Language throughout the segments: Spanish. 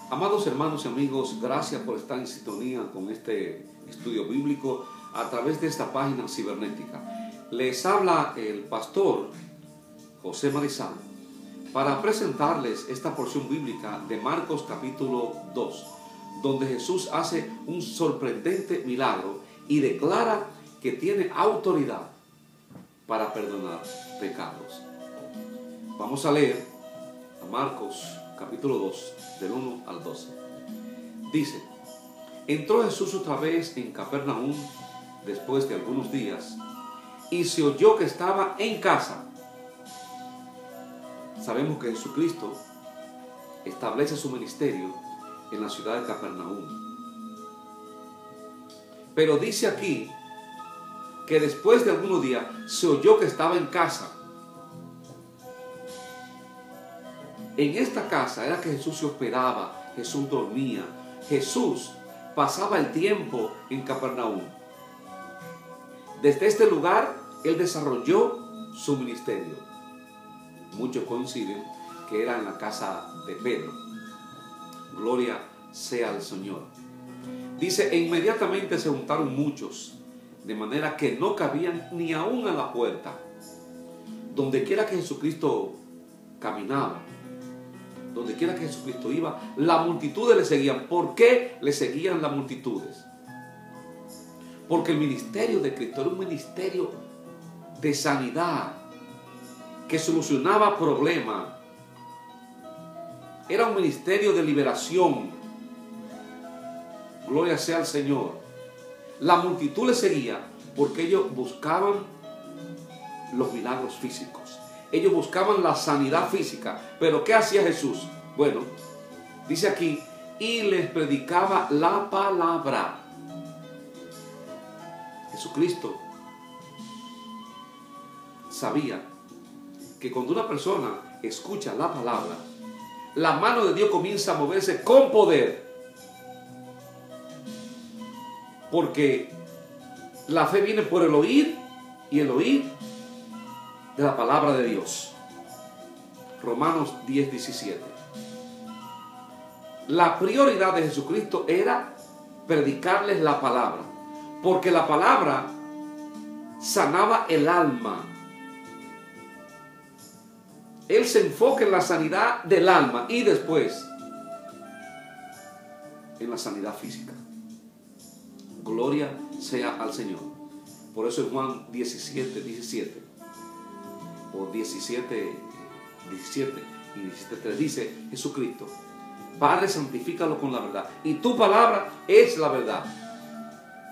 Amados hermanos y amigos, gracias por estar en sintonía con este estudio bíblico a través de esta página cibernética. Les habla el pastor José Marizal para presentarles esta porción bíblica de Marcos capítulo 2, donde Jesús hace un sorprendente milagro y declara que tiene autoridad para perdonar pecados. Vamos a leer a Marcos capítulo 2, del 1 al 12. Dice: entró Jesús otra vez en Capernaum después de algunos días, y se oyó que estaba en casa. Sabemos que Jesucristo establece su ministerio en la ciudad de Capernaum. Pero dice aquí que después de algunos días se oyó que estaba en casa. En esta casa era que Jesús se hospedaba, Jesús dormía, Jesús pasaba el tiempo en Capernaum. Desde este lugar Él desarrolló su ministerio. Muchos coinciden que era en la casa de Pedro. Gloria sea al Señor. Dice, e inmediatamente se juntaron muchos, de manera que no cabían ni aún a la puerta. Donde quiera que Jesucristo caminaba, donde quiera que Jesucristo iba, las multitudes le seguían. ¿Por qué le seguían las multitudes? Porque el ministerio de Cristo era un ministerio de sanidad, que solucionaba problemas. Era un ministerio de liberación. Gloria sea al Señor. La multitud le seguía porque ellos buscaban los milagros físicos. Ellos buscaban la sanidad física. Pero ¿qué hacía Jesús? Bueno, dice aquí, y les predicaba la palabra. Jesucristo sabía que cuando una persona escucha la palabra, la mano de Dios comienza a moverse con poder. Porque la fe viene por el oír, y el oír de la palabra de Dios. Romanos 10:17. La prioridad de Jesucristo era predicarles la palabra, porque la palabra sanaba el alma. Él se enfoca en la sanidad del alma y después en la sanidad física. Gloria sea al Señor. Por eso en Juan 17:17 o 17:17 y 17:3 dice Jesucristo: Padre, santifícalo con la verdad, y tu palabra es la verdad.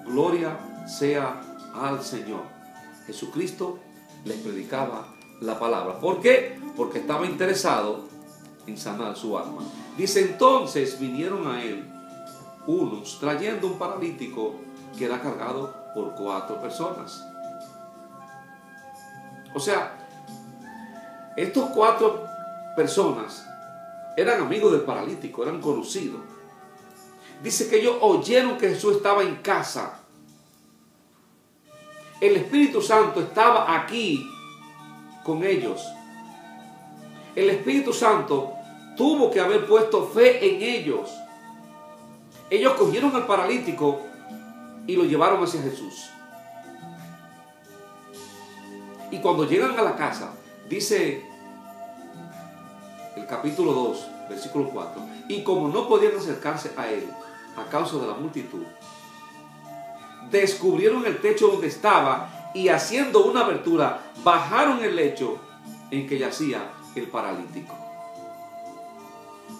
Gloria sea al Señor. Jesucristo les predicaba la palabra. ¿Por qué? Porque estaba interesado en sanar su alma. Dice, entonces vinieron a él unos trayendo un paralítico que era cargado por 4 personas. O sea, estos 4 personas eran amigos del paralítico, eran conocidos. Dice que ellos oyeron que Jesús estaba en casa. El Espíritu Santo estaba aquí con ellos. El Espíritu Santo tuvo que haber puesto fe en ellos. Ellos cogieron al paralítico y lo llevaron hacia Jesús. Y cuando llegan a la casa, dice el capítulo 2, versículo 4, y como no podían acercarse a él a causa de la multitud, descubrieron el techo donde estaba y haciendo una abertura, bajaron el lecho en que yacía el paralítico.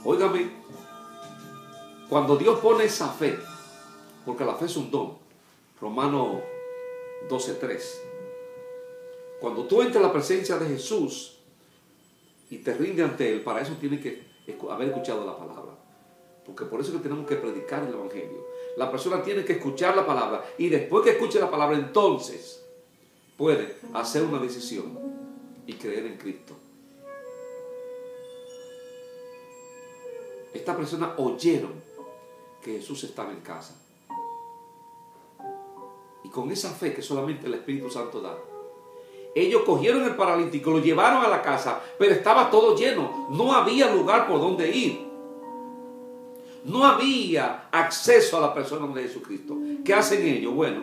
Óigame, cuando Dios pone esa fe, porque la fe es un don, Romanos 12:3, cuando tú entras a la presencia de Jesús y te rinde ante Él, para eso tienes que haber escuchado la palabra. Porque por eso es que tenemos que predicar el Evangelio. La persona tiene que escuchar la palabra, y después que escuche la palabra, entonces puede hacer una decisión y creer en Cristo. Estas personas oyeron que Jesús estaba en casa. Y con esa fe que solamente el Espíritu Santo da, ellos cogieron el paralítico, lo llevaron a la casa, pero estaba todo lleno. No había lugar por donde ir. No había acceso a la persona de Jesucristo. ¿Qué hacen ellos? Bueno,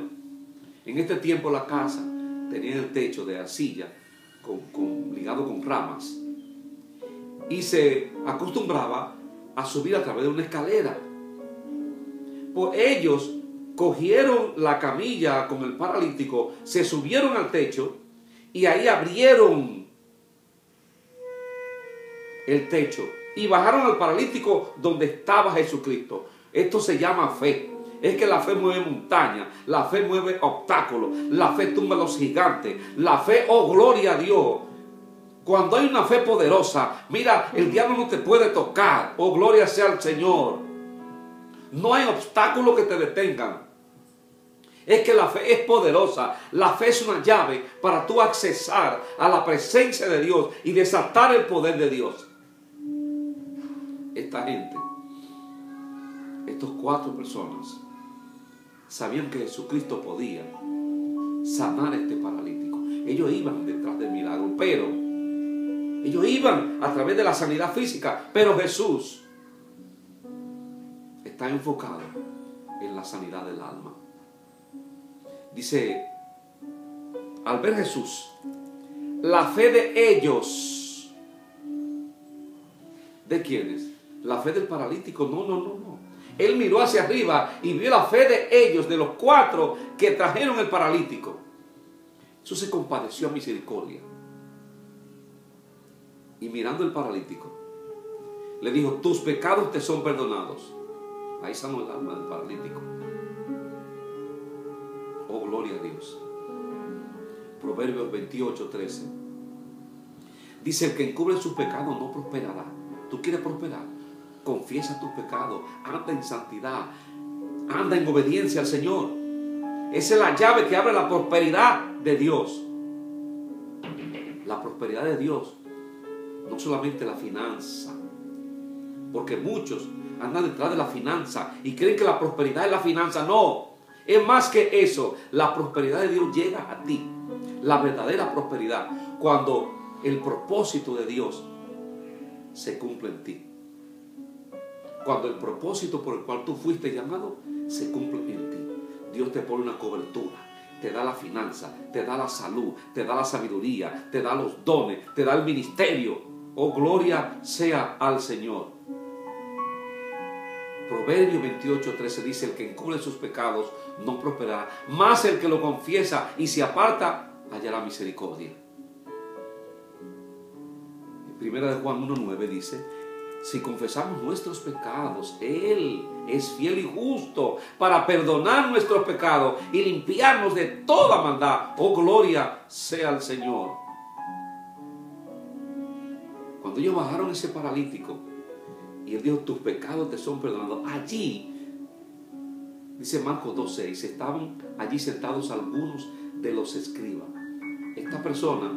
en este tiempo la casa tenía el techo de arcilla ligado con ramas. Y se acostumbraba a subir a través de una escalera. Pues ellos cogieron la camilla con el paralítico, se subieron al techo y ahí abrieron el techo y bajaron al paralítico donde estaba Jesucristo. Esto se llama fe. Es que la fe mueve montañas, la fe mueve obstáculos, la fe tumba a los gigantes, la fe, oh gloria a Dios. Cuando hay una fe poderosa, mira, el diablo no te puede tocar, oh gloria sea al Señor. No hay obstáculos que te detengan. Es que la fe es poderosa. La fe es una llave para tú accesar a la presencia de Dios y desatar el poder de Dios. Esta gente, estos 4 personas, sabían que Jesucristo podía sanar a este paralítico. Ellos iban detrás del milagro, pero ellos iban a través de la sanidad física, pero Jesús está enfocado en la sanidad del alma. Dice, al ver Jesús, la fe de ellos, ¿de quiénes? La fe del paralítico, no. Él miró hacia arriba y vio la fe de ellos, de los 4 que trajeron el paralítico. Jesús se compadeció a misericordia. Y mirando el paralítico, le dijo, tus pecados te son perdonados. Ahí sanó el alma del paralítico. Oh, gloria a Dios. Proverbios 28:13. Dice, el que encubre sus pecados no prosperará. ¿Tú quieres prosperar? Confiesa tus pecados, anda en santidad, anda en obediencia al Señor. Esa es la llave que abre la prosperidad de Dios. La prosperidad de Dios, no solamente la finanza, porque muchos andan detrás de la finanza y creen que la prosperidad es la finanza. No, es más que eso. La prosperidad de Dios llega a ti. La verdadera prosperidad, cuando el propósito de Dios se cumple en ti. Cuando el propósito por el cual tú fuiste llamado se cumple en ti. Dios te pone una cobertura, te da la finanza, te da la salud, te da la sabiduría, te da los dones, te da el ministerio. Oh, gloria sea al Señor. Proverbios 28:13 dice, el que encubre sus pecados no prosperará, mas el que lo confiesa y se aparta hallará misericordia. En 1 Juan 1:9 dice, si confesamos nuestros pecados, Él es fiel y justo para perdonar nuestros pecados y limpiarnos de toda maldad. Oh, gloria sea al Señor. Cuando ellos bajaron ese paralítico y Él dijo, tus pecados te son perdonados, allí, dice Marcos 2:6, estaban allí sentados algunos de los escribas. Estas personas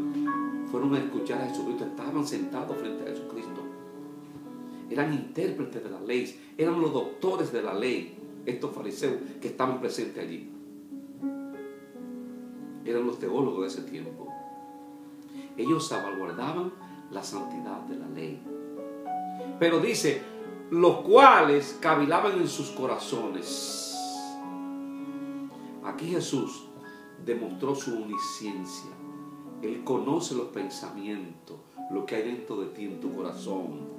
fueron a escuchar a Jesucristo, estaban sentados frente a Jesucristo. Eran intérpretes de la ley, eran los doctores de la ley, estos fariseos que estaban presentes allí. Eran los teólogos de ese tiempo. Ellos salvaguardaban la santidad de la ley. Pero dice, los cuales cavilaban en sus corazones. Aquí Jesús demostró su omnisciencia. Él conoce los pensamientos, lo que hay dentro de ti, en tu corazón.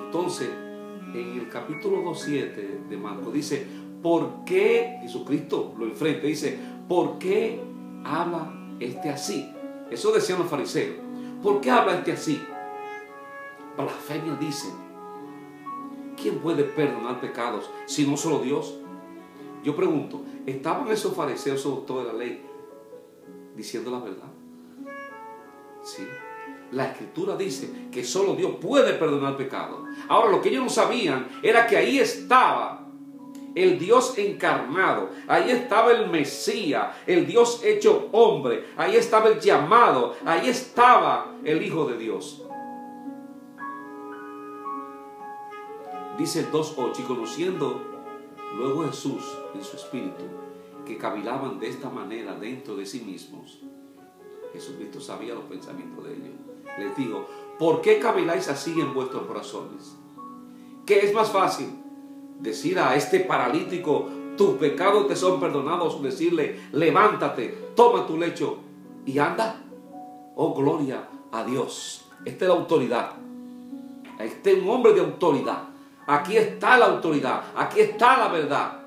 Entonces, en el capítulo 2:7 de Marcos dice, ¿por qué? Jesucristo lo enfrenta, dice, ¿por qué habla este así? Eso decían los fariseos. ¿Por qué habla este así? Blasfemia dice. ¿Quién puede perdonar pecados si no solo Dios? Yo pregunto, ¿estaban esos fariseos, esos doctores de la ley, diciendo la verdad? Sí. La Escritura dice que solo Dios puede perdonar pecados. Ahora, lo que ellos no sabían era que ahí estaba el Dios encarnado, ahí estaba el Mesías, el Dios hecho hombre, ahí estaba el llamado, ahí estaba el Hijo de Dios. Dice el 2:8, y conociendo luego Jesús en su espíritu, que cavilaban de esta manera dentro de sí mismos, Jesucristo sabía los pensamientos de ellos. Les dijo, ¿por qué caviláis así en vuestros corazones? ¿Qué es más fácil? Decir a este paralítico, tus pecados te son perdonados, o decirle, levántate, toma tu lecho y anda. Oh, gloria a Dios. Esta es la autoridad. Este es un hombre de autoridad. Aquí está la autoridad, aquí está la verdad.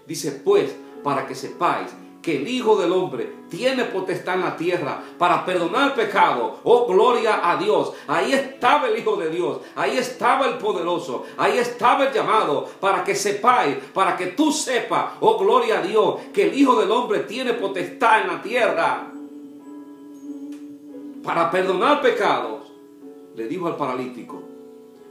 Dice, pues, para que sepáis que el Hijo del Hombre tiene potestad en la tierra para perdonar pecado. Oh, gloria a Dios. Ahí estaba el Hijo de Dios. Ahí estaba el poderoso. Ahí estaba el llamado. Para que sepáis, para que tú sepas, oh, gloria a Dios, que el Hijo del Hombre tiene potestad en la tierra para perdonar pecados. Le dijo al paralítico,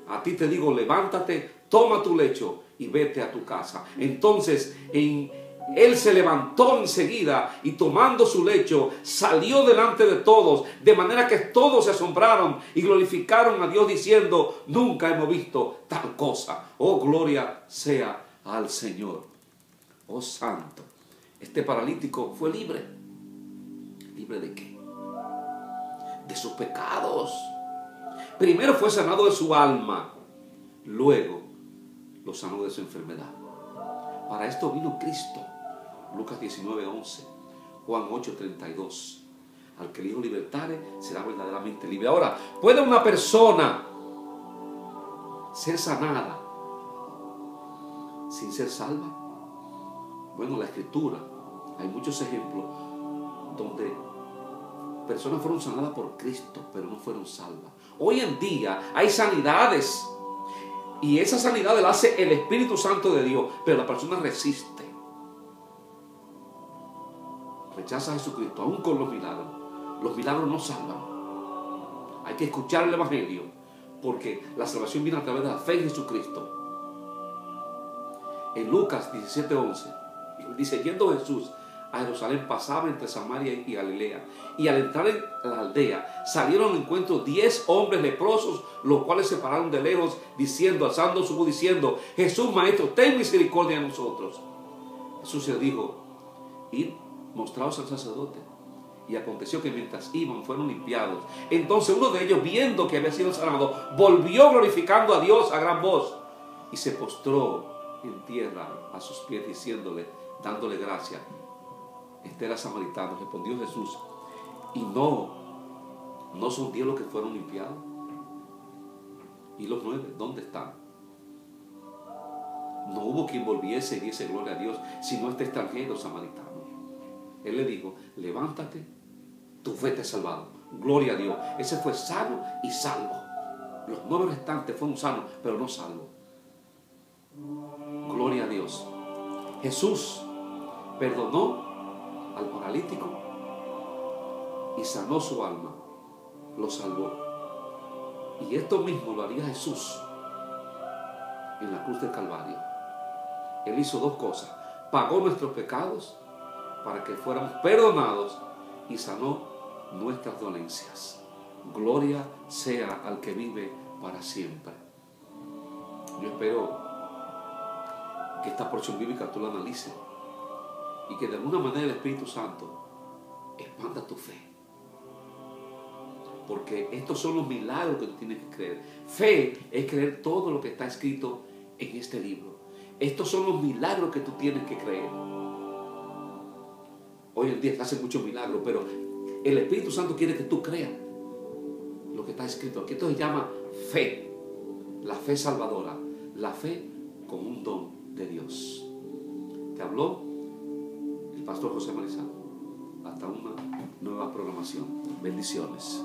a ti te digo, levántate, toma tu lecho y vete a tu casa. Entonces, él se levantó enseguida y tomando su lecho salió delante de todos, de manera que todos se asombraron y glorificaron a Dios diciendo, nunca hemos visto tal cosa. Oh, gloria sea al Señor. Oh, santo. Este paralítico fue libre. ¿Libre de qué? De sus pecados. Primero fue sanado de su alma, luego lo sanó de su enfermedad. Para esto vino Cristo. Lucas 19:11, Juan 8:32. Al que el Hijo libertare será verdaderamente libre. Ahora, ¿puede una persona ser sanada sin ser salva? Bueno, en la Escritura hay muchos ejemplos donde personas fueron sanadas por Cristo, pero no fueron salvas. Hoy en día hay sanidades y esa sanidad la hace el Espíritu Santo de Dios, pero la persona resiste. Rechaza a Jesucristo, aún con los milagros. Los milagros no salvan. Hay que escuchar el Evangelio, porque la salvación viene a través de la fe en Jesucristo. En Lucas 17:11 dice, yendo Jesús a Jerusalén, pasaba entre Samaria y Galilea, y al entrar en la aldea salieron al encuentro 10 hombres leprosos, los cuales se pararon de lejos diciendo, alzando su voz diciendo, Jesús, Maestro, ten misericordia de nosotros. Jesús les dijo, id, mostraos al sacerdote. Y aconteció que mientras iban fueron limpiados. Entonces uno de ellos, viendo que había sido sanado, volvió glorificando a Dios a gran voz y se postró en tierra a sus pies diciéndole, dándole gracia. Este era samaritano. Respondió Jesús, y no son 10 los que fueron limpiados. ¿Y los 9 dónde están? No hubo quien volviese y diese gloria a Dios, sino este extranjero samaritano. Él le dijo, levántate, tu fe te ha salvado. Gloria a Dios. Ese fue sano y salvo. Los 9 restantes fueron sanos, pero no salvos. Gloria a Dios. Jesús perdonó al paralítico y sanó su alma, lo salvó. Y esto mismo lo haría Jesús en la cruz del Calvario. Él hizo 2 cosas: pagó nuestros pecados para que fuéramos perdonados y sanó nuestras dolencias. Gloria sea al que vive para siempre. Yo espero que esta porción bíblica tú la analices y que de alguna manera el Espíritu Santo expanda tu fe, porque estos son los milagros que tú tienes que creer. Fe es creer todo lo que está escrito en este libro. Estos son los milagros que tú tienes que creer. Hoy en día se hacen muchos milagros, pero el Espíritu Santo quiere que tú creas lo que está escrito aquí. Esto se llama fe, la fe salvadora, la fe como un don de Dios. Te habló el pastor José Marizal. Hasta una nueva programación. Bendiciones.